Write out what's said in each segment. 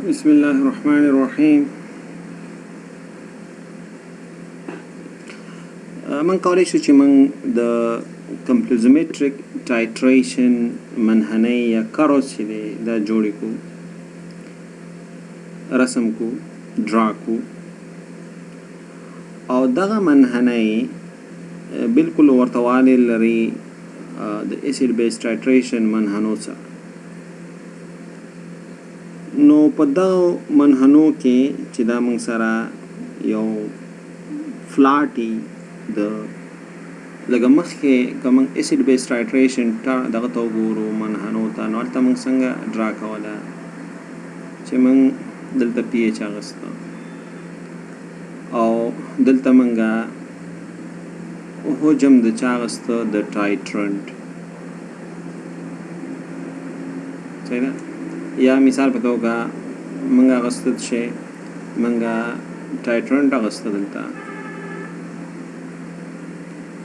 बिस्मिल्लाहिर्रहमानिर्रहीम। من کولی شو چې من د کمپلیزومټریک ټایټریشن منحنی یا کروس چې دی دا جوړی کو، رسم کو، ډرا کو، او دغه منحنی بالکل ورته والی لري د اسید بیس ټایټریشن منحنو سره. نو په دغه منحنو کې چې دا موږ سره یو فلاټي د لکه مخکې که موږ اسید بیس ټایټریشن دغه ته وګورو منحنو ته، نو هلته موږ څنګه ډرا کوله چې موږ دلته پی ایچ اخیسته او دلته موږ حجم د چا اخیسته د ټایټرنټ. صحیح ده؟ یا مثال په توګه موږ اخیسته چې موږ ټایټرنټ اخیسته دلته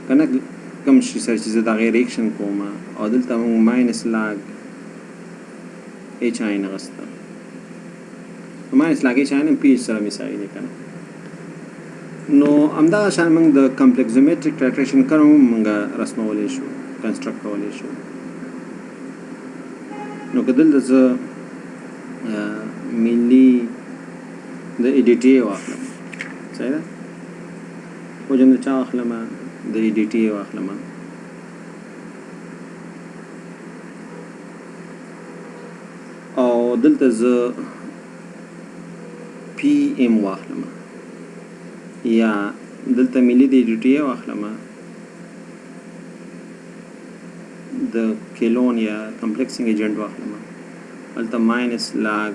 کنه کوم شي سره چې زه دغه ریاکشن کوم او دلته موږ ماینس لاګ ایچ آین اخیسته. ماینس لاګ ایچ آین پی ایچ سره مثال دی کنه. نو همدغه شان موږ د کمپلیکسومټریک ټایټریشن کرو موږ رسمولی شو، کنسټرکټ کولی شو. نو که دلته زه ملي د ای ډي ټي واخلم، صحیح ده؟ حجم د چا واخلم؟ د ای ډي ټي واخلم. او دلته زه پی ام واخلم یا دلته ملي د ای ډي ټي واخلم د کیلون یا کمپلیکسینګ ایجنټ واخلم، هلته ماینس لاګ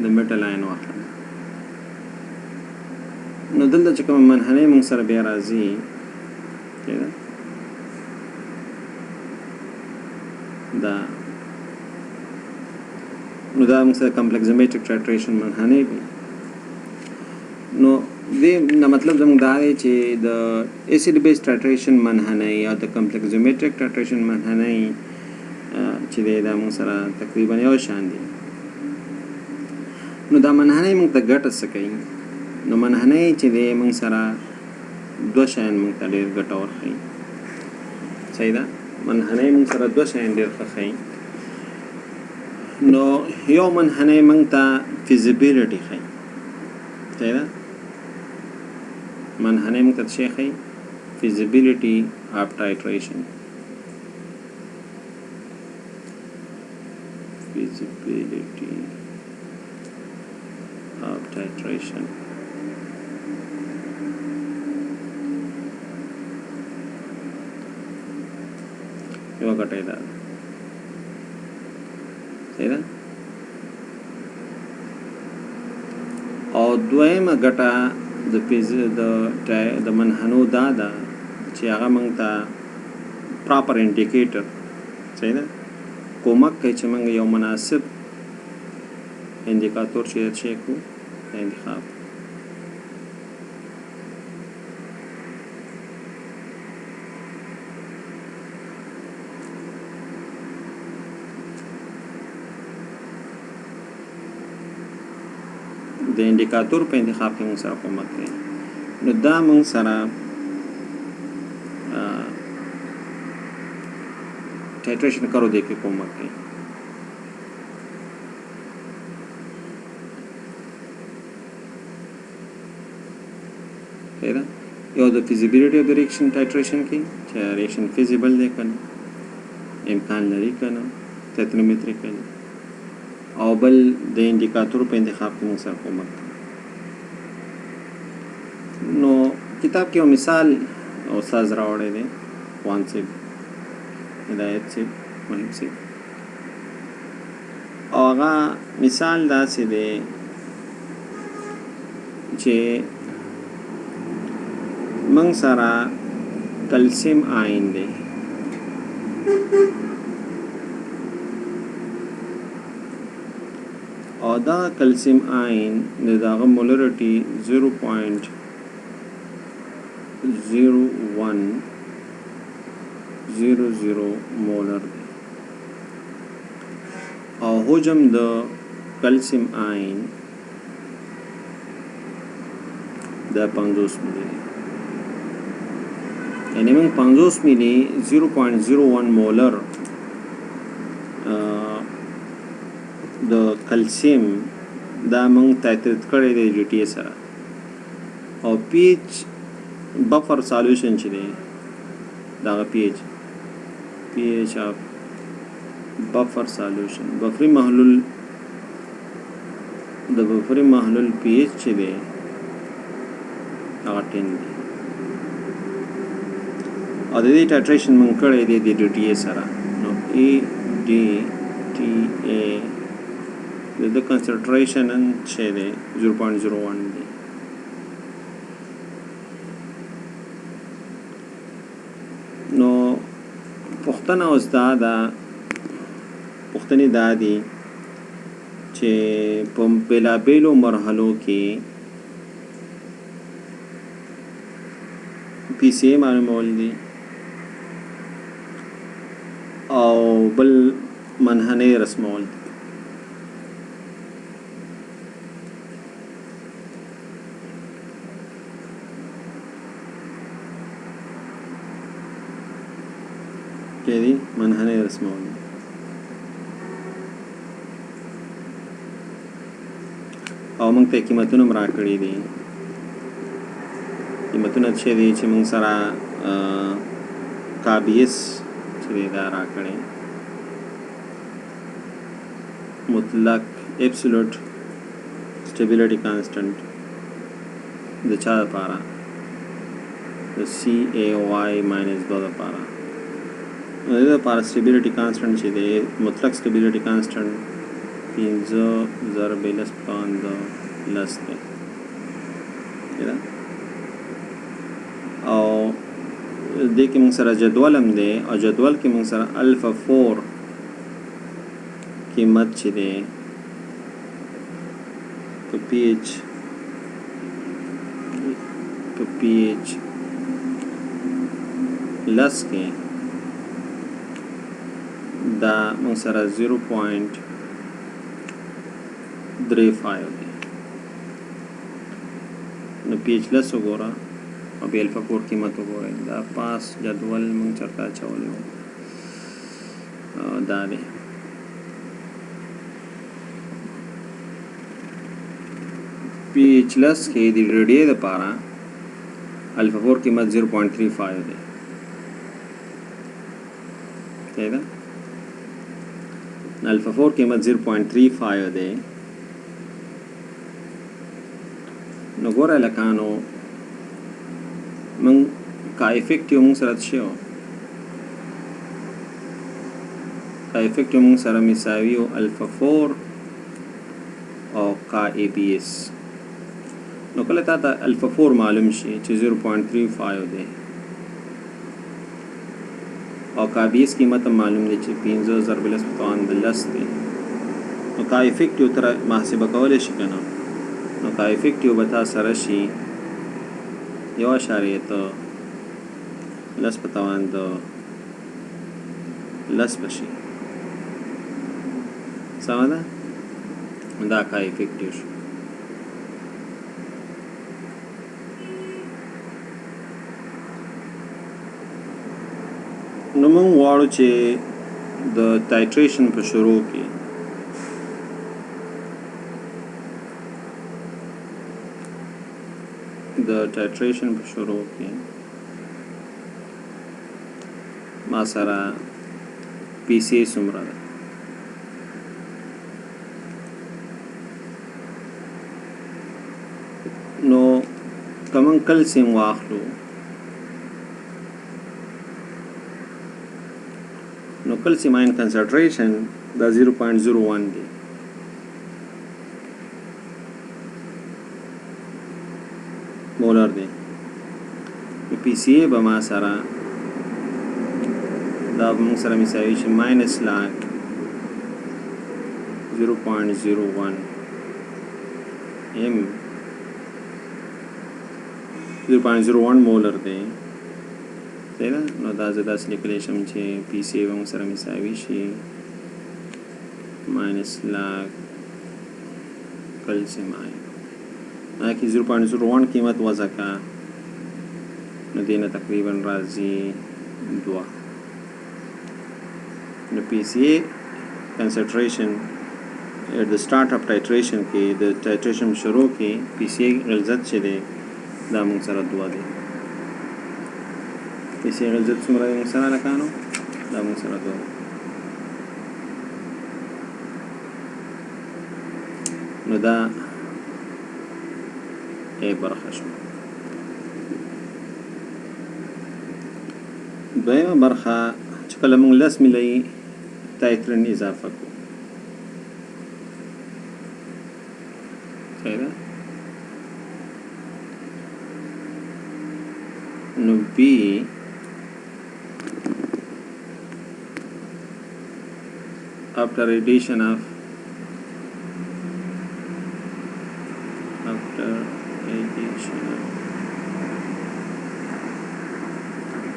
د میټل آین واخلم. نو دلته چې کوم منحنی موږ سره بیا راځي دا نو دا موږ سره کمپلیکسومټریک ټایټریشن منحنی وي. نو دې نه مطلب زموږ دا دی چې د اسید بیس ټایټریشن منحنی یا د کمپلیکسومټریک ټایټریشن منحنی چې دی دا موږ سره تقریبا یو شان دي. نو دا منحنی موږ ته ګټه څه کوي؟ نو منحنی چې دی موږ سره دوه شیان موږ ته ډېر ګټور ښیي. صحیح ده؟ منحنی موږ سره دوه شیان ډېر ښه ښیي. نو یو منحنی موږ ته فیزیبیلیټي ښیي. صحیح ده؟ منحنی موږ ته څه شی ښیي؟ فیزیبیلیټي آف ټایټریشن. feasibility of titration. یو ګټه ده. صحیح ده؟ او دویمه ګټه د منحنو دا ده چې هغه موږ ته پراپر انډیکیټر، صحیح ده، کومک کوي چې موږ یو مناسب اندیکاتور چې کو انتخاب. د اندیکاتور په انتخاب کې موږ سره کومک کوي. نو دا موږ سره ټایټریشن کرو دی کې کومک کوي. یو د فیزیبیلیټي اف د ریاکشن ټایټریشن کې چې ریاکشن فیزیبل دی که نه، امکان لري که نه، تتریمتري کوي. او بل د انډیکاتور په انتخاب کې موږ سره کومک کوي. نو کتاب کې یو مثال استاد راوړی دی، وان صاحب، هدایت صاحب، محب صاحب. او هغه مثال داسې دی چې موږ سره کلسیم آین دی. او دا کلسیم آین د دغه مولرټي 0.0100 مولر دی. او حجم د کلسیم آین دا 50 ملی یعنی موږ 50 ملی 0.01 مولر د کلسیم دا موږ تایتریت کړی دی ډي ټي سره او پی ایچ بفر سالوشن چې دی دا پی ایچ اف بفر سالوشن بفری محلول د بفری محلول پی ایچ چې دی هغه 10 دی او د دې ټایټریشن موږ کړی دی د ډي ټي سره نو ای ډي ټي ای د کنسنټریشن چې دی 0.01 دی نو پوښتنه اوس دا پوښتنې دا دي چې په بېلابېلو مرحلو کې پی سی ای معلومول دي او بل منحنې رسمول دي کې دي منحنې رسمول دي او موږ ته قیمتونه هم راکړي دي قیمتونه چې دي چې موږ سره کابیس چې دی دا راکړی مطلق ایبسولوټ سټیبیلیټي کانسټنټ د چا دپاره د سی ای وائی ماینس 2 دپاره د دې دپاره سټیبیلیټي کانسټنټ چې دی مطلق سټیبیلیټي کانسټنټ 15 ضرب لس پاند لس دی او دې کې موږ سره جدول هم دی او جدول کې موږ سره الفا 4 قیمت چې دی په پی ایچ لس کې دا موږ سره 0.35 دی نو پی ایچ لس وګوره او بی الفا 4 قیمت وګورئ دا پاس جدول موږ چرته اچولی و دا دی پی ایچ لس کې د ریډیې دپاره الفا 4 قیمت 0.35 دی صحیح ده الفا 4 قیمت 0.35 دی نو ګوره لکانو من کا افیکټیو موږ سره څه و کا افیکټیو موږ سره مساوي او الفا 4 او کا ای بی ایس نو کله تا ته الفا 4 معلوم شي چې 0.35 دی او کا بی ایس قیمت معلوم دی چې 15 ضرب لس پاند لس دی نو کا افیکټیو تر محاسبه کولی شي که نه نو کا افیکټیو به تا سره شي 1.8 لس په توان د لس بشي سمه ده دا کا افیکټیو شو نو موږ غواړو چې د ټایټریشن په شروع کې د ټایټریشن په شروع کې ما سره پی سی څومره ده نو که موږ کلسیم واخلو نو کلسیم آین کنسنټریشن دا 0.01 دی مولر دی پی سی ای به ما سره دا به موږ سره مساوي شي ماینس لاک 0.01 ایم 0.01 مولر دی صحیح ده نو دا زه داسې لیکلی شم چې پی سی ای به موږ سره مساوي شي ماینس لاک calcium ion की 0.01 कीमत वज़ा का नदीना तकरीबन राजी 2 न PCA concentration at the start of titration के the titration शुरू के PCA गलज़त चले दामुं सरा 2 दे PCA गलज़त सुमरा दामुं सरा लकानो दामुं सरा 2 नदा برخه شو دویمه برخه چې کله موږ 10 ملي تایترن اضافه کو صحیح ده نو بی after addition of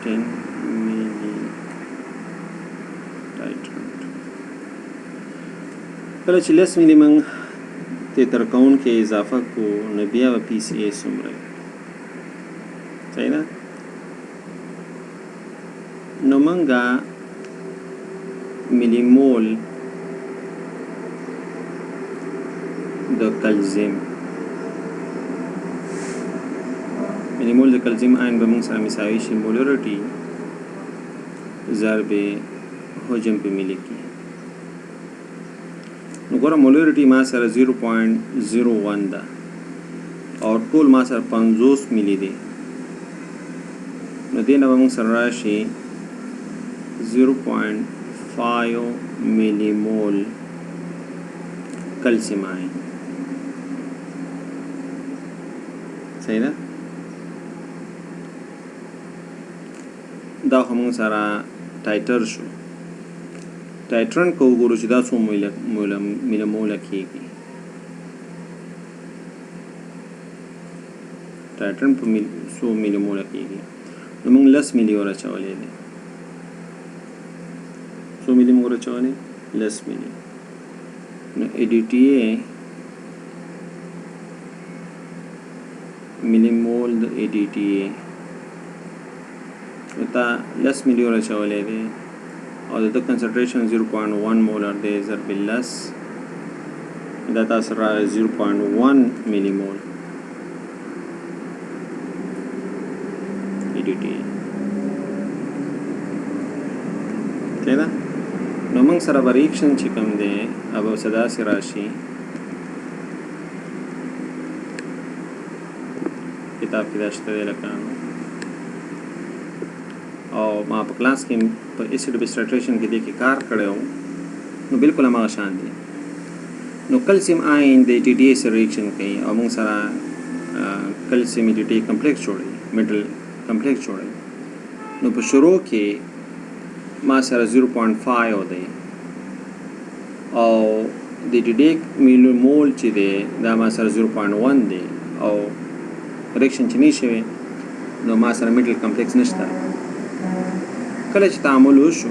10 milli titrant کله چې 10 ملي موږ تیتر کون کې اضافه کو نو بیا به PCA څومره صحیح ده نو موږ ملي مول د کلزیم مول د کلزیم آین به موږ سره مساوي شي مولرټي ضرب حجم په ملي کې نو ګوره مولرټي ما سره 0.01 ده او ټول ما سره 50 ملي دي نو دې نه به موږ سره راشي 0.5 ملي مول کلسیم آین صحیح ده دا هم سره ټایټر شو ټایټرن کو ګورو چې دا څو میله موله کېږي ټایټرن په څو میله موله کېږي نو موږ 10 ملي ورچولې دي څو ملي موږ ورچولې 10 ملي نو ADTA ملي مول د ADTA تا 10 ملي ورچولې دي او د concentration 0.1 molar دی ضرب لس دا تاسو را 0.1 ملي مول ADTA کېدا نو موږ سره ریاکشن چې کوم دی او صدا سي راشي کتاب کې داشته لکه او ما په کلاس کې په ایسیډ بیس ټایټریشن کې د کې کار کړو نو بالکل ما شان دي نو کلسیم آین د ADTA سره ریاکشن کوي او موږ سره کلسیم ADTA کمپلیکس جوړي میټل کمپلیکس جوړي نو په شروع کې ما سره 0.5 دی او د ADTA ملي مول چې دی دا ما سره 0.1 دی او ریاکشن چې نشوي نو ما سره میټل کمپلیکس نشته کله چې تعامل وشو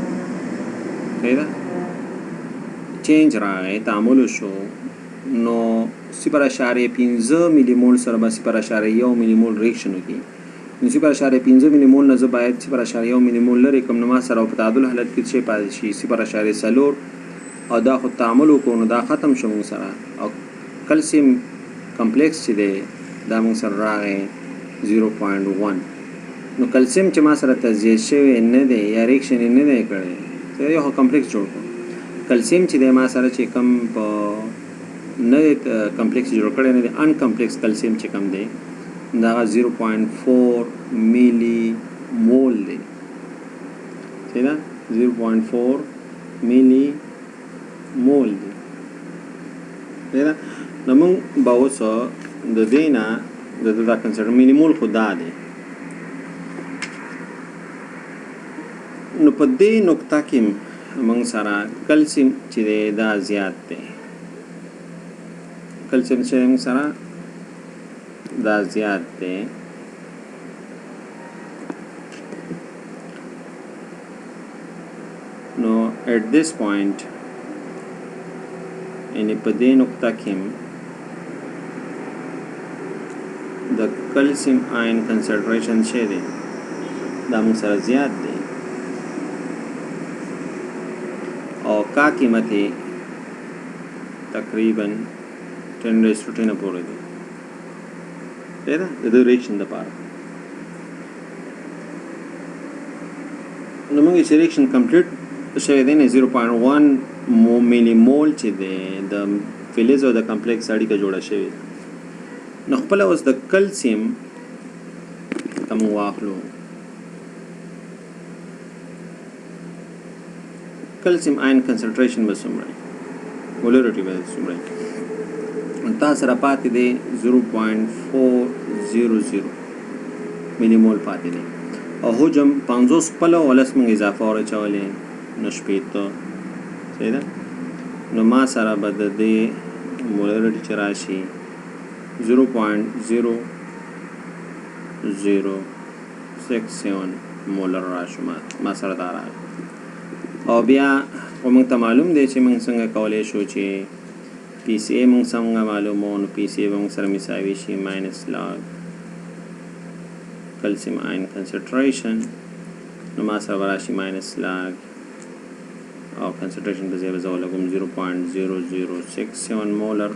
پیدا چینج راغی تعامل وشو نو 0.15 ملي مول سره به 0.1 ملي مول ریاکشن وکړي نو 0.15 ملي مول نه زه باید 0.1 ملي مول لري کوم نو ما سره په تعادل حالت کې شي پاتې شي 0.4 او دا خو تعامل وکړو نو دا ختم شو موږ سره او کلسیم کمپلیکس چې دی دا موږ سره راغی 0.1 نو کلسیم چې ما سره تجزیه شوی نه دی یا ریاکشن نه دی کړی زه یو کمپلیکس جوړ کړم کلسیم چې دی ما سره چې کم په نه کمپلیکس جوړ کړی نه دی ان کمپلیکس کلسیم چې کم دی دا 0.4 ملي مول دی صحیح ده 0.4 ملي مول دی صحیح ده نو موږ به اوس د دې نه دا کنسیډر ملي مول خو دا دی نو په دې نقطه کې موږ سره کلسیم چې دی دا زیات دی کلسیم چې موږ سره دا زیات دی نو at this point یعنی په دې نقطه کې کلسیم آین کنسنټریشن شه دی دا موږ سره زیات دی او کا قیمت تقریبا 10 پورې دی دا د ریاکشن د پاره نو موږ چې ریاکشن کمپلیټ شوی دی نه 0.1 ملي مول چې دی د فلز او د کمپلیکس اړیکه جوړه شوې نو خپل اوس د کلسیم کوم واخلو کلسیم آین کنسنټریشن به څومره مولریټي به څومره تا سره پاتې دی 0.400 ملي مول پاتې دی او حجم 50 خپل ولس موږ اضافه ورچولې نو شپېته صحیح ده نو ما سره به د دې مولریټي چې راشي 0.0067 مولر راشو ما سره دا راغی او بیا موږ ته معلوم دی چې موږ څنګه کولی شو چې پی سی ای موږ څنګه معلومو نو پی سی ای موږ سره مساوي شي ماینس لاګ کلسیم آین کنسنټریشن نو ما سره به راشي ماینس لاګ او کنسنټریشن په ځای به زه ولګوم 0.0067 مولر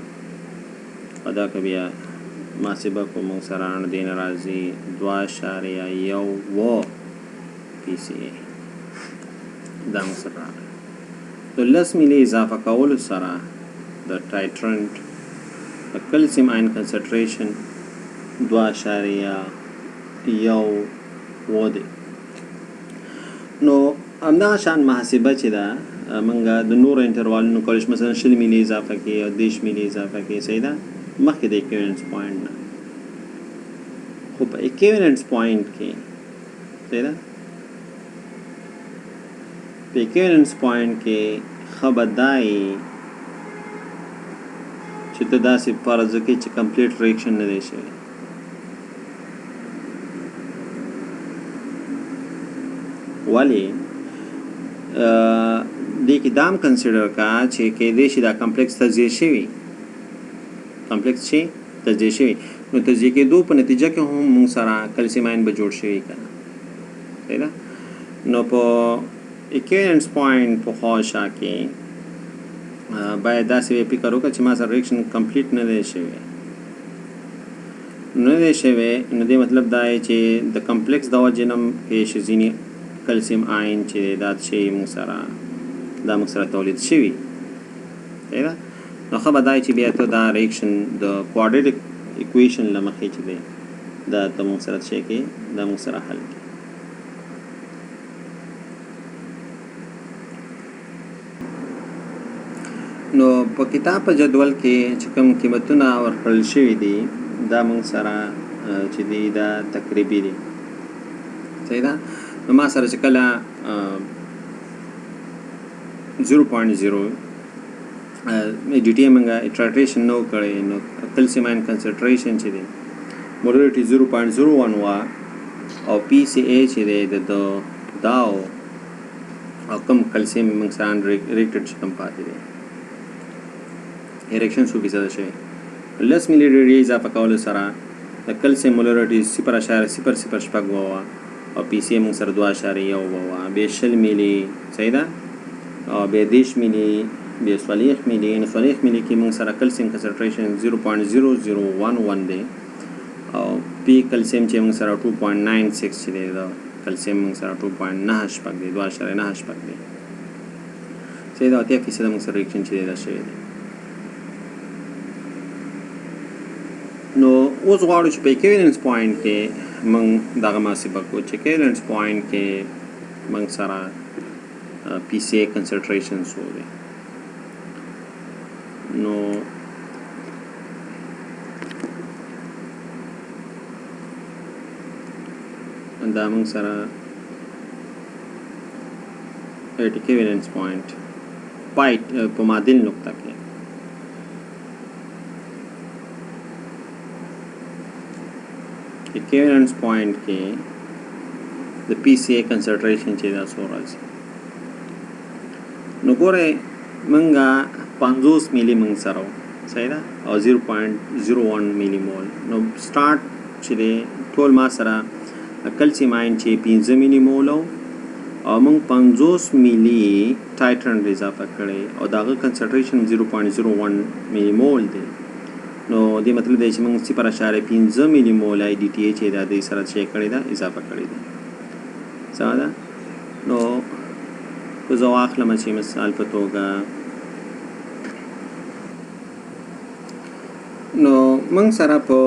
او دا که بیا محاسبه کو موږ سره د دې نه راځي 2.1 پی سی ای دا موږ سره راغلی نو 10 ملي اضافه کولو سره د ټایټرنټ د کلسیم آین کنسنټریشن 2.1 دی نو همدغه شان محاسبه چې ده موږ د نور انټروالونو کولی شو مثلا 20 ملي اضافه کړي او 10 ملي اضافه کړي صحیح ده مخکې د اکویولنس پوینټ نه خو په اکویولنس پوینټ کې صحیح ده په اکویولنس پوینټ کې ښه به دا یي چې ته داسې فرض وکړې چې کمپلیټ ریاکشن نه دی شوی ولې دې کې دام کنسیډر کا چې کېدای شي دا کمپلیکس تجزیه شوی کمپلیکس شي تجزیه شوی نو تجزیه کېدو په نتیجه کې هم موږ سره کلسیم آین به جوړ شوی که نه صحیح ده نو په اکویولنس پوینټ په خواشا کې باید داسې فکر وکړه چې ما سره ریاکشن کمپلیټ نه دی شوی نو دې مطلب دا دی چې د کمپلیکس د وجې نه کې شي ځینې کلسیم آین چې دا شی موږ سره تولید شوي صحیح ده نو ښه به دا چې بیا ته دا ریاکشن د کوارډیټک اکویشن له مخې چې دی دا ته موږ سره شی کې دا موږ سره حل کړي نو په کتاب په جدول کې چې کوم قیمتونه ورکړل شوي دي دا موږ سره چې دی دا تقریبي دي صحیح ده نو ما سره چې کله 0.0 ډي ټي موږ ټرایټریشن نو کړی نو کلسیم آین کنسنټریشن چې دی مولریټي 0.01 وا او پی سی ای چې دی د دا او کم کلسیم موږ سره ریکټډ چې کم پاتې دی ریاکشن 100% شوی 10 ملي ډي اضافه کولو سره د کلسیم مولریټي 0.000 ووا او پی سی موږ سره 2.1 ووا بیا 20 ملي صحیح ده او بیا 10 ملي بیا 40 ملي نو 40 ملي کې موږ سره کلسیم کنسنټریشن 0.0011 دی او پی کلسیم چې موږ سره 2.96 چې دی دا کلسیم موږ سره 2.9 دی 2.9 دی صحیح ده 80% موږ سره ریاکشن چې دی دا شوی دی نو اوس غواړو چې په اکویولنس پوینټ کې موږ دغه محاسبه کوو چې اکویولنس پوینټ کې موږ سره پی سی ای کنسنټریشن څو دی نو دا موږ سره ایٹ اکویولنس پوینټ پایټ په معادل نقطه کې equivalence point کې د پی سی ای کنسنټریشن چې دا څو راځي نو ګوره منګه 50 ملي منګ سره صحیح ده او 0.01 ملي مول نو سٹارټ چې دی ټول ما سره کلسیم آین چې 15 ملي مول او موږ 50 ملي ټایټرنټ اضافه کړی او داغه کنسنټریشن 0.01 ملي مول دی نو دې مطلب دی چې موږ 0.15 ملي مول آی ډي ټي چې دا د سره چې کړی دا اضافه کړی دی څه ده نو کو زه واخلم چې مثال په توګه نو موږ سره په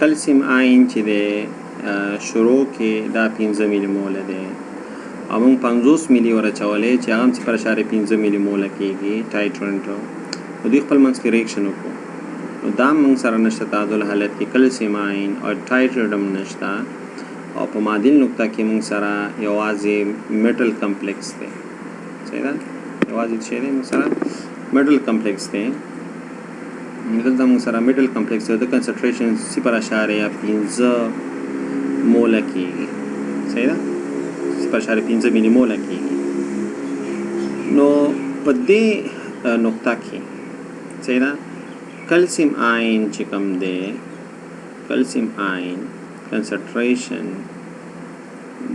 کلسیم آین چې دی شروع کې دا 15 ملي مول دی او موږ 50 ملي ورچولې چې هغه 0.15 ملي مول کېږي ټایټرنټ نو دوی خپل منځ کې ریاکشن وکړو نو دا موږ سره نشته تعادل حالت کې کلسیم آین او ټایټرنټ هم نشته او په معادل نقطه کې موږ سره یوازې میټل کمپلیکس دی صحیح ده یوازې څه دی موږ سره میټل کمپلیکس دی دلته موږ سره میټل کمپلیکس دی د کنسنټریشن 0.15 مول کېږي صحیح ده 0.15 ملي مول کېږي نو په دې نقطه کې صحیح ده کلسیم آین چې کوم دی کلسیم آین concentration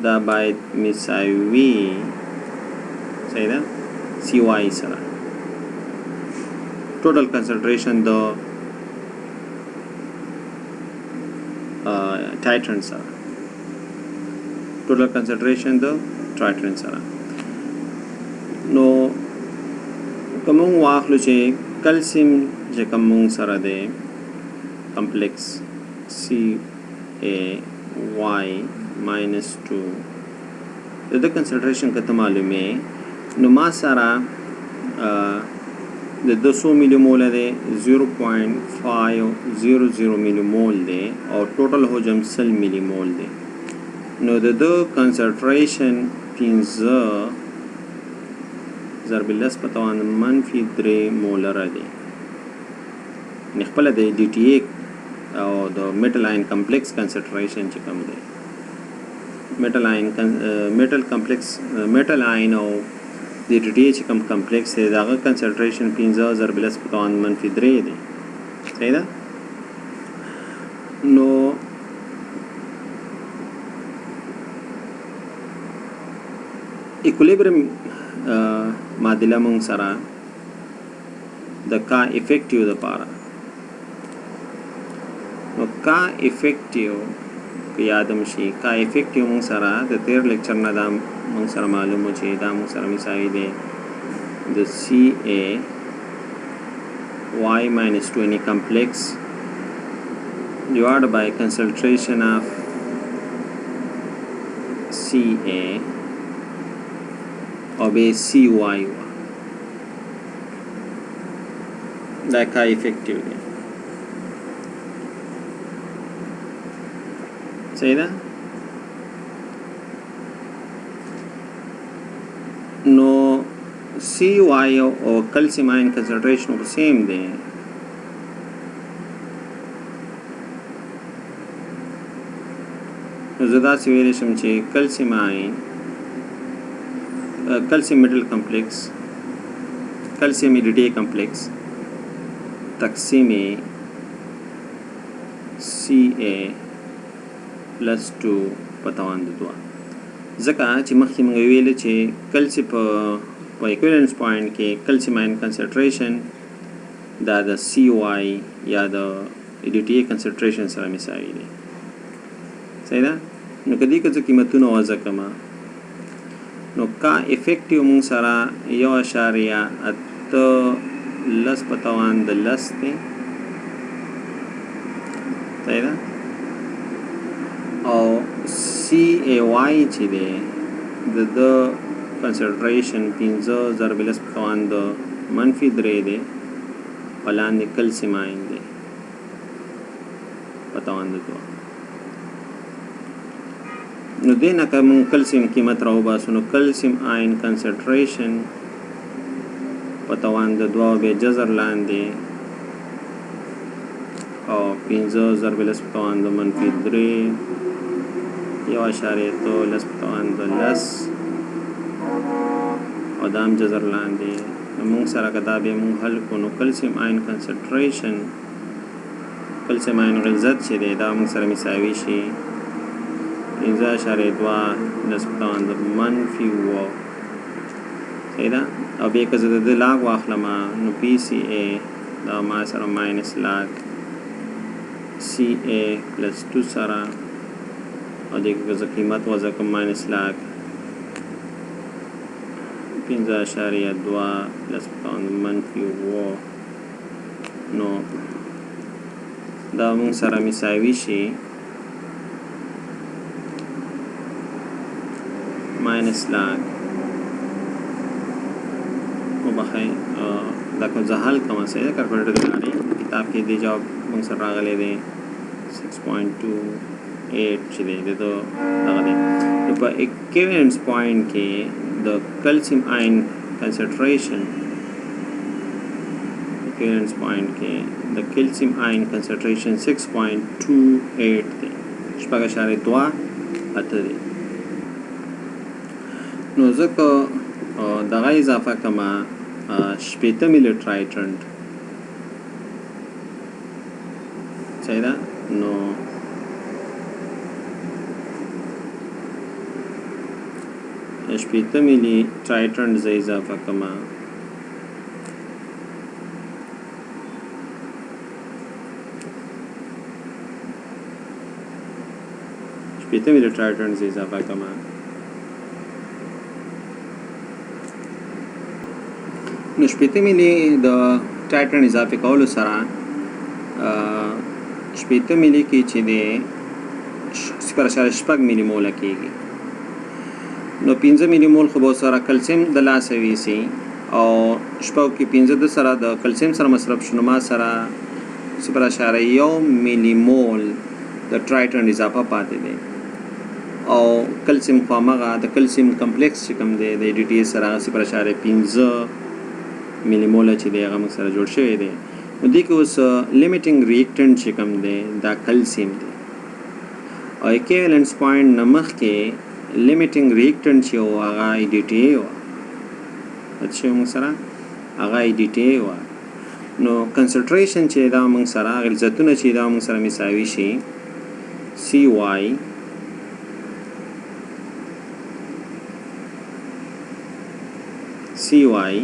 دا باید مساوي صحیح ده CY سره total concentration د ټایټرنټ سره total concentration د ټایټرنټ سره نو کوم واخلو چې کلسیم چې کوم سره دی کمپلیکس CaY minus 2 د کنسنټریشن کته معلومه نو ما سره د 200 ملي مول دی 0.500 ملي مول دی او ټوټل حجم 100 ملي مول دی نو د کنسنټریشن 15 ضرب لس په توان -3 مولر دی نخپل د ډي ټي او د میټل آین کمپلیکس کنسنټریشن چې کوم دی میټل کمپلیکس میټل آین او د ډي ټي چې کوم کمپلیکس دی داغه کنسنټریشن 15 ضرب لس په توان -3 دی صحیح ده نو equilibrium معادله مونږ سره د کا افیکټیو د پاره نو کا افیکټیو یادم شي کا افیکټیو مونږ سره د تیر لیکچر نه دا مونږ سره معلومه چې دا مونږ سره مساوي دی د CaY minus 2 any complex divided by concentration of Ca or be CY دا کا افیکټیو دی صحیح ده نو CY او کلسیم آین کنسنټریشن خو سیم دی نو زه داسې ویلی شم چې کلسیم آین کلسیم میټل کمپلیکس کلسیم ای ډي ټي کمپلیکس تقسیم CA + 2 په توان د 2 ځکه چې مخکې موږ ویل چې کلسیم په ایکویولنس پوینټ کې کلسیم آین کنسنټریشن دا د CY یا د ای ډي ټي کنسنټریشن سره مساوي دی صحیح ده نو کدی که څه قیمتونه وضع کما نو کا افیکټیو مونږ سره 1.8 لس په توان د لس دی صحیح ده او CaY چې دی د کنسنټریشن 15 ضرب لس په توان د -3 دی ولاندې کلسیم آین دی په توان د 2 نو دینه کوم کلسیم قیمت راو باسو نو کلسیم آین کنسنټریشن په توان د 2 به جذر لاندې او 15 ضرب لس په توان د -3 1.2 لس په توان د لس او دام جذر لاندې موږ سره کدا به موږ حل کو نو کلسیم آین کنسنټریشن کلسیم آین غلظت چې دی دا موږ سره مساوي شي 15.2 نسبتاً د منفي اووه صحیح ده او بیا که زه د ده لاګ واخلم نو پی سی ای دا ما سره ماینس لاګ سی ای پلس 2 سره او دې که زه قیمت وضع کړم ماینس لاګ 15.2 نسبتاً د منفي اووه نو دا موږ سره مساوي شي ماینس لاګ وبخښئ دا کوم زه حل کوم صحیح ده کلکولیټر د لارې کتاب کې دې جواب موږ سره راغلی دی 6.28 چې دی د دغه دی نو په اکویولنس پوینټ کې د کلسیم آین کنسنټریشن اکویولنس پوینټ کې د کلسیم آین کنسنټریشن 6.28 دی 6.2 اته دی نو ځکه دغه اضافه کما 80 ملي ټرایټرنټ صحیح ده نو 80 ملي ټرایټرنټ زه اضافه کما 80 ملي ټرایټرنټ زه اضافه کما نو 80 ملي د ټایټرن اضافه کولو سره 80 ملي کې چې دی 0.6 ملي موله کېږي نو 15 ملي مول خو به سره کلسیم د لاسه ویسي او شپږ کې 15 د سره د کلسیم سره مصرف شنو ما سره 0.1 ملي مول د ټرایټرن اضافه پاتې دی او کلسیم خو همغه د کلسیم کمپلیکس چې کوم دی د ډي ټي سره 0.15 ملي موله چې دی هغه موږ سره جوړ شوی دی نو دې کې اوس لیمیټینګ ریاکټنټ چې کوم دی دا کلسیم دی او ایکویولنس پوینټ نه مخکې لیمیټینګ ریاکټنټ چې و هغه ای ډي ټي و چې موږ سره هغه ای ډي ټي و نو کنسنټریشن چې دا موږ سره غلظتونه چې دا موږ سره مساوي شي سی واي سی واي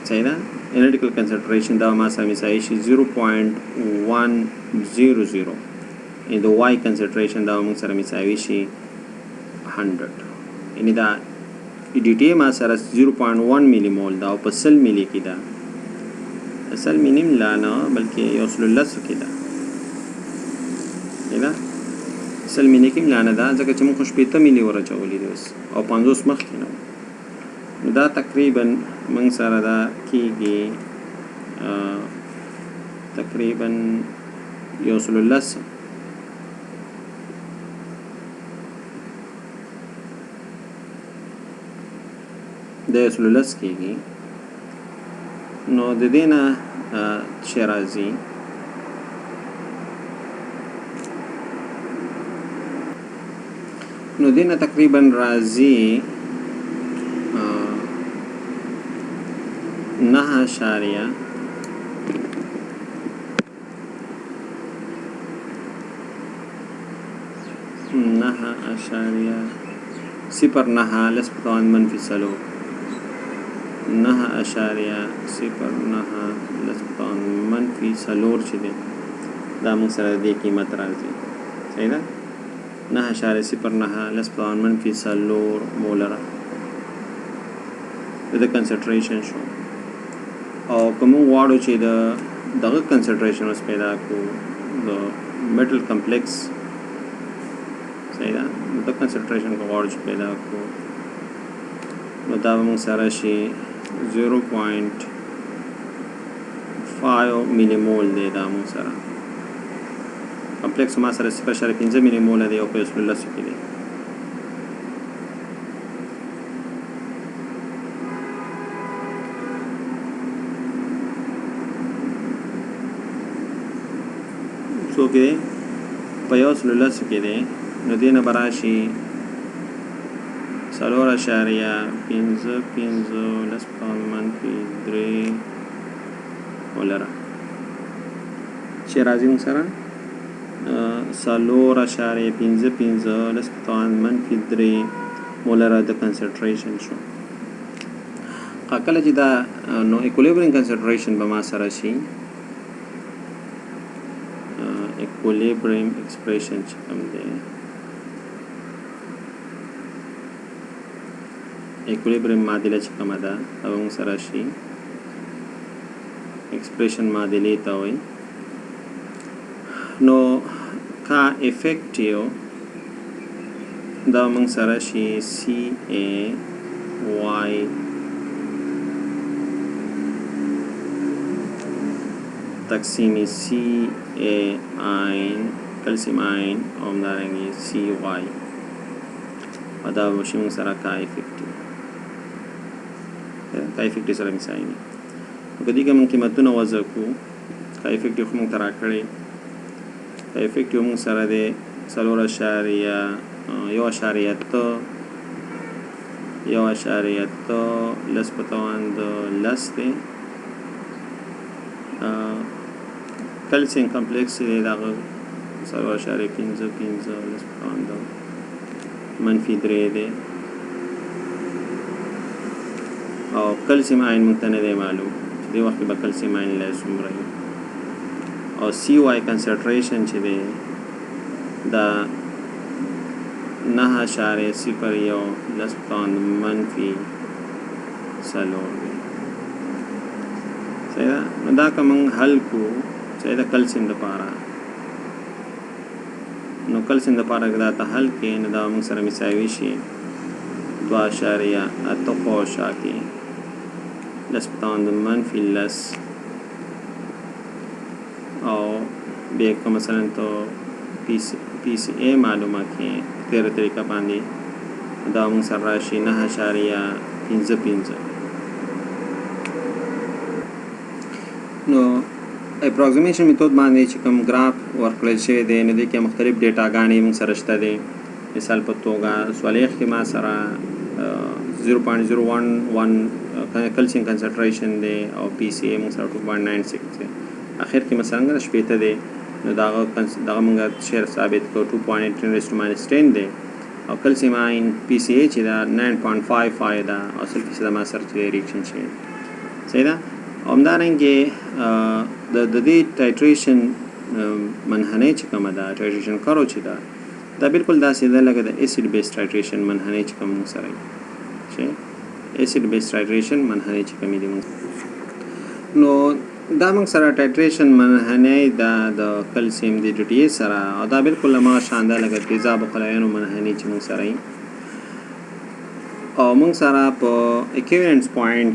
صحیح ده انالیټیکل کنسنټریشن دا ما سره مساوي شي 0.100 ان د واي کنسنټریشن دا موږ سره مساوي شي 100 یعنی دا ای ډي ټي ما سره 0.1 ملي مول دا او په سل ملي کې دا سل ملي لا نه بلکې یو سل لس کې دا دا سل ملي کې لا نه دا ځکه چې موږ 80 ملي ورچولې دي او 50 مخ کې نه دا تقریبا موږ سره دا کېږي تقریبا یو سل لس د یو سل لس کېږي نو د دې نه چې راځي نو دې نه تقریبا راځي 9.0 صفر 9 لس پتوان منفی سلو 9.09 لس پتوان منفی سلور چې دی دا موږ سره دې قیمت راځي صحیح ده 9.09 لس پتوان منفی سلور مولره د کنسنټریشن شو او کوم غواړو چې دغه کنسنټریشن اوس پیدا کو د میټل کمپلیکس صحیح ده د کنسنټریشن کو غواړو چې پیدا کو نو دا موږ سره شي 0.5 ملي مول دی دا موږ سره کمپلیکس ما سره 0.15 ملي مول دی او په یو سل لسو کې دی څو کې په یو سل لسو کې دی نو دې نه به راشي 4.55 لس پتوان منفي 3 ولره چې راځي موږ سره 4.55 لس په توان منفي 3 مولره د کنسنټریشن شو. کله چې دا نو ایکولیبریم کنسنټریشن به ما سره شي ایکولیبریم ایکسپریشن چې کوم دی ایکولیبریم معادله چې کومه ده هغه موږ سره شي ایکسپریشن معادلې ته وایي. نو کا افیکټیو دا موږ سره شي CAY تقسیمی CA کلسیم آئین او همدارنګه CY او دا بشي موږ سره کا افیکټیو سره مثالي دي. په دې کې موږ قیمتونه وضع کوو. کا افیکټیو خو موږ ته راکړی کا افیکټیو موږ سره دی 4.1 لس په توان د لس دی. کلسیم کمپلیکس دی دغه 4.55 لس په توان د منفي 3 دی او کلسیم آئین موږ ته نه دی معلوم چې دې وخت کې به کلسیم آئین له څومره وي او CY کنسنټریشن چې دی دا 9.01 لس په توان د منفي 4 دی. صحیح ده. نو دا که موږ حل کړو چې دا کلسیم دپاره نو کلسیم دپاره که دا ته حل کړې نو دا موږ سره مساوي شي 2.8 لس په توان د منفي لس او بیا که مثلا تو PCA معلومه کړې تیره طریقه باندې دا موږ سره راشي 9.55. نو اپروکسیمیشن میتود باندې چې کوم ګراف ورکړل شوی دی نو دې کې مختلف ډیټاګانې موږ سره شته دي. مثال په توګه سوالیخ کې ما سره 0.011 کلسیم کنسنټریشن دی او PCA موږ سره 2.96 دی. اخر کې مثلا شپېته دی نو دغه موږ شیر ثابت کړو 2.10 دی او کلسیم آئین PCA چې دا 9.55 ده او 0% ما سره چې ریاکشن شوی. صحیح ده. همدارنګه د دې ټایټریشن منحنی چې کومه ده ټایټریشن کارو چې ده دا بالکل داسې ده لکه د اسید بیس ټایټریشن منحنی چې کوم سره چې اسید بیس ټایټریشن منحنی چې کوم دي نو دا موږ سره ټایټریشن منحنی دا د کلسیم د DTA سره او دا بالکل ما شاندار لکه تیزاب خلایانو منحنی چې موږ سره او موږ سره په اکویولنس پوینټ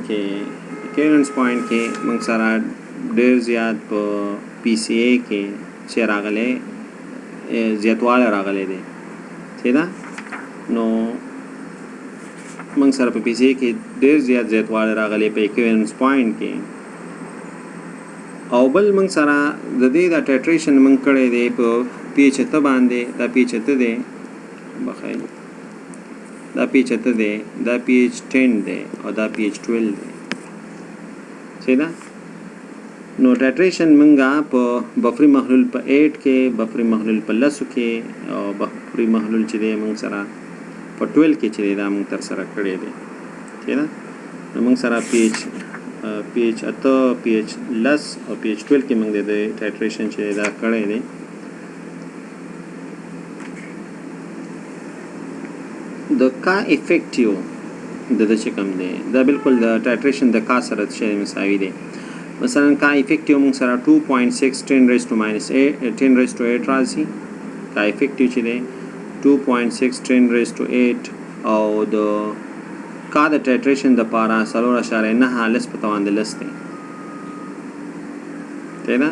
کې موږ سره ډېر زیات په PCA کې چې راغلی زیاتوالی راغلی دی. صحیح ده. نو موږ سره په PCA کې ډېر زیات زیاتوالی راغلی په اکویولنس پوینټ کې او بل موږ سره د دې دا ټایټریشن موږ کړی دی په PH باندې. دا PH دی بخیر دا PH دی دا PH 10 دی او دا PH 12 دی. صحیح ده. نو ټایټریشن منګه په بفري محلول په 8 کې بفري محلول په 10 کې او بفري محلول چې دی موږ سره په 12 کې چې دا موږ تر سره کړی دی. صحیح ده. نو موږ سره PH 8 PH 10 او PH 12 کې موږ د ټایټریشن چې دا کړی دی. د کا افیکټیو د چې کوم دی دا بالکل د ټایټریشن د کا سره چې مساوي دی. مثلا کا افیکټیو موږ سره 2.6 10⁻8 راځي. کا افیکټیو چې دی 2.6 10⁻8 او د کا د ټایټریشن د پاره 4.9 لس په توان د لس دی. تینا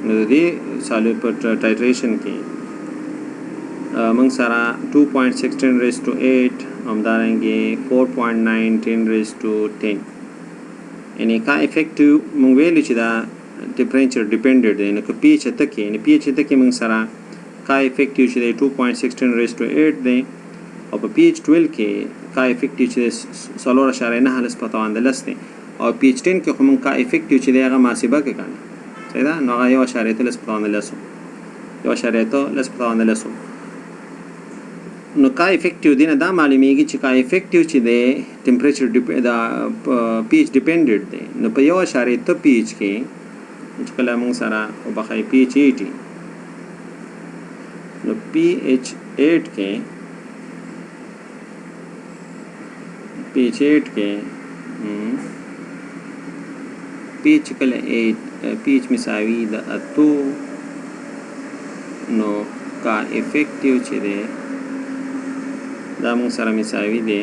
نو دې سالو په ټایټریشن کې موږ سره 2.6 10⁻8 همدارنګه 4.9 10⁻10 یعنی کا افیکټیو موږ ویل چې دا ټمپریچر ډیپندنت دی. نو که PH ته کې موږ سره کا افیکټیو چې 2.6 10⁻8 دی او په PH 12 کې کا افیکټیو چې 4.9 لس په توان د لس دی او PH 10 کې خو موږ کا افیکټیو چې هغه محاسبه کې کړو. صحیح ده نو هغه 1.3 1.3 نو کا افیکټیو دی نه دا معلومیږي چې کا افیکټیو چې دی ټمپریچر دا پی ایچ ډیپندنت دی نو په 1.3 پی ایچ کې چې کله موږ سره وبخای پی ایچ 80 نو پی ایچ 8 کې پی ایچ 8 کې پی ایچ کله 8 پی ایچ مساوي د اتو نو کا افیکټیو چې دی دا موږ سره مساوي دی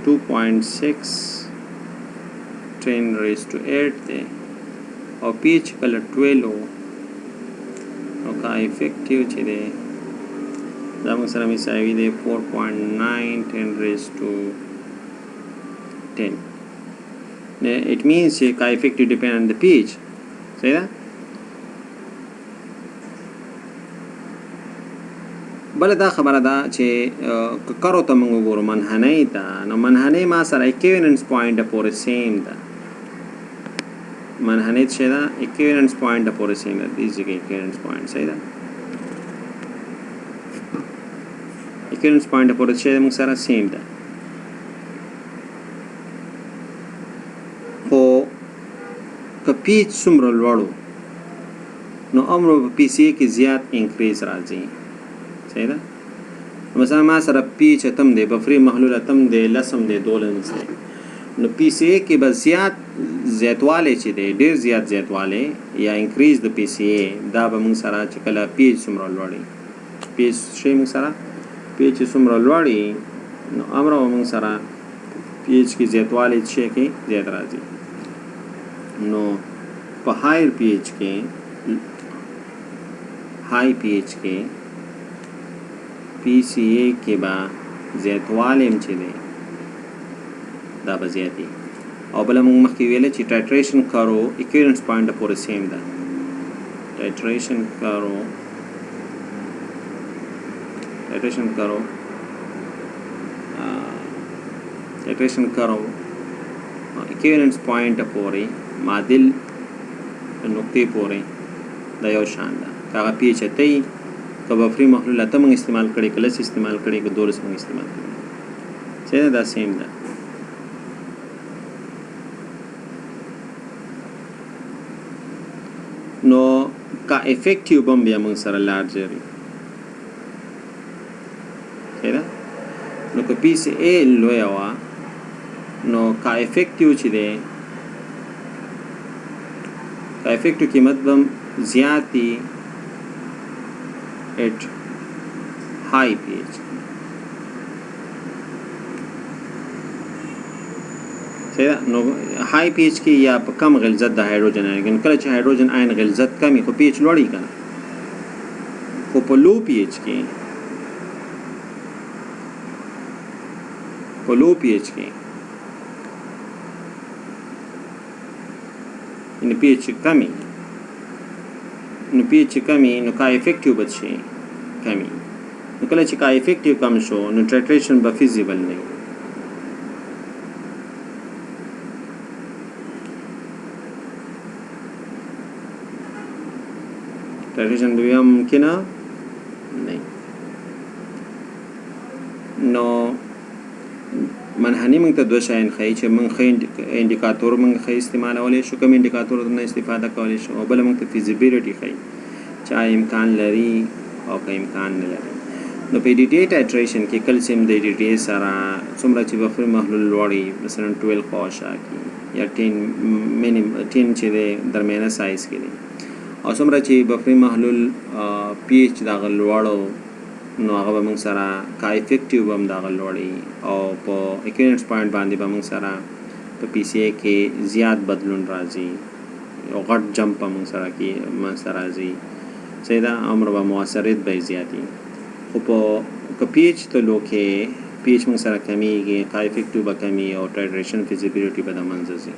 2.6 10 raised to 8 دی او پی ایچ کله 12 او کا افیکټیو چې دی دا موږ سره مساوي دی 4.9 10 raised to 10 it means چې کا افیکټیو depend on the pH صحیح ده بل دا خبره ده چې کرو ته موږ وګورو منحنی ته نو منحنی ما سره اکویننس پوینټ پورې سیم ده منحنی چې ده اکویننس پوینټ پورې سیم ده دې ځکه اکویننس پوینټ صحیح ده اکویننس پوینټ پورې چې موږ سره سیم ده خو که پیچ څومره لوړو نو عمر په پی سی کې زیات انکریز راځي صحیح ده مثلا ما سره پیچ اتم دی بفری محلول اتم دی لسم دی دولنس دی نو پی سی ای کې به زیاتوالی چې دی ډېر زیات زیاتوالی یا انکریز د پی سی ای دا به موږ سره چې کله پیچ څومره لوړي پیچ شی موږ سره پیچ څومره لوړي نو امره به موږ سره پیچ کې زیاتوالی شی کې زیات راځي نو په هایر پیچ کې های پیچ کې پی سی ای کې به زیاتوالی هم چې دی دا به زیاتي او بله موږ مخکې ویله چې ټایټریشن کرو اکویلنس پوینټ پورې سیم ده ټایټریشن کرو اکویلنس پوینټ پورې معادل نقطې پورې دا یو شان ده که هغه پی ایچ اته که بفري محلول اته موږ استعمال کړي که لس استعمال کړي که 12 موږ استعمال کړي چې دا سیم ده نو کا افیکټیو بم بیا موږ سره لارجر ده نو که پی سی ای لوی وا نو کا افیکټیو چې دی کا افیکټیو قیمت بم زیات دی at high pH صحیح ده نو های پی ایچ کې یا په کم غلظت د هایدروجن آین کله چې هایدروجن آین غلظت کمی خو پی ایچ لوړی کنه خو په لو پی ایچ کې ان پی ایچ کمی نو پی ایچ کمی نو کا افیکټیو بد شي کمی نو کله چې کا افیکټیو کم شو نو ټایټریشن به فیزیبل نه ټایټریشن به ممکنه نه نو منحنی موږ ته دوه شیان ښیي چې موږ ښه انډیکاتور موږ ښه استعمالولی شو کوم انډیکاتور نه استفاده کولی شو او بله موږ ته فیزیبیلیټي ښیي چې آیا امکان لري او که امکان نه لري نو په ډي ټي ټایټریشن کې کلسیم د ډي ټي سره څومره چې بفري محلول لوړي مثلا 12 خواشه کې یا 10 چې دی درمیانه سایز کې دی او څومره چې بفري محلول پی ایچ د هغه لوړو نو هغه به موږ سره کا افیکټیو به هم د هغه لوړي او په اکویننس پوینټ باندې به موږ سره په پی سی ای کې زیات بدلون راځي او غټ جمپ به موږ سره کې منځته راځي صحیح ده عمر به مؤثریت به زیاتي خو په که پی ایچ ته لو کې پی ایچ موږ سره کمیږي کا افیکټیو به کمی او ټایټریشن فیزیبیلیټي به د منځه ځي